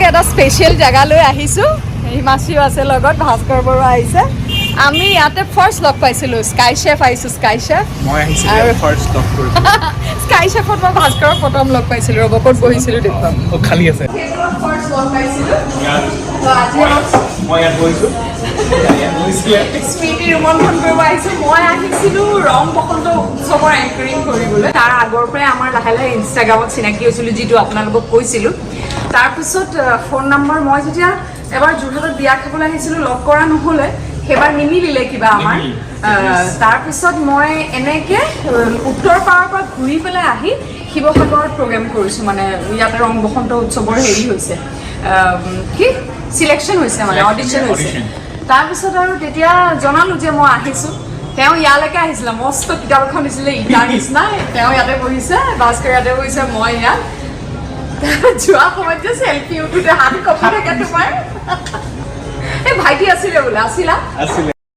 এটা স্পেচিয়েল জেগালৈ আহিছোঁ হিমাশ্ৰীও আছে লগত ভাস্কৰ বৰুৱা আহিছে আমি ইয়াতে ফাৰ্ষ্ট লগ পাইছিলোঁ স্কাই শেফ আহিছোঁ স্কাই শেফ মই আহিছিলোঁ ফাৰ্ষ্ট লগ কৰিব স্কাই শেফত মই ভাস্কৰক প্ৰথম লগ পাইছিলোঁ ৰ'ব ক'ত বহিছিলোঁ দেখুৱাম খালী আছে ফাৰ্ষ্ট লগ পাইছিলোঁ মই ইয়াত বহিছোঁ স্মৃতি ৰোমন্থন কৰিব আহিছোঁ মই আহিছিলোঁ ৰং বসন্ত উৎসৱৰ এংকাৰিং কৰিবলৈ তাৰ আগৰ পৰাই আমাৰ লাহে লাহে ইনষ্টাগ্ৰামত চিনাকি হৈছিলোঁ যিটো আপোনালোকক কৈছিলোঁ তাৰপিছত ফোন নম্বৰ মই যেতিয়া এবাৰ যোৰহাটত বিয়া খাবলৈ আহিছিলোঁ লগ কৰা নহ'লে সেইবাৰ নিমিলিলে কিবা আমাৰ তাৰপিছত মই এনেকৈ উত্তৰ পাৰৰ পৰা ঘূৰি পেলাই আহি শিৱসাগৰত প্ৰগ্ৰেম কৰিছোঁ মানে ইয়াতে ৰং বসন্ত উৎসৱৰ হেৰি হৈছে কি চিলেকশ্যন হৈছে মানে অডিশ্যন হৈছে তাৰপিছত আৰু তেতিয়া জনালোঁ যে মই আহিছোঁ তেওঁ ইয়ালৈকে আহিছিলে মস্ত কিতাপ এখন দিছিলে ইটাৰ নিচিনা তেওঁ ইয়াতে বহিছে ভাস্কৰ ইয়াতে বহিছে মই ইয়াত যোৱা সময়ত যে চেল্ফি উঠোতে হাত কঁপি থাকে তোমাৰ এই ভাইটি আছিলে বোলে আছিলা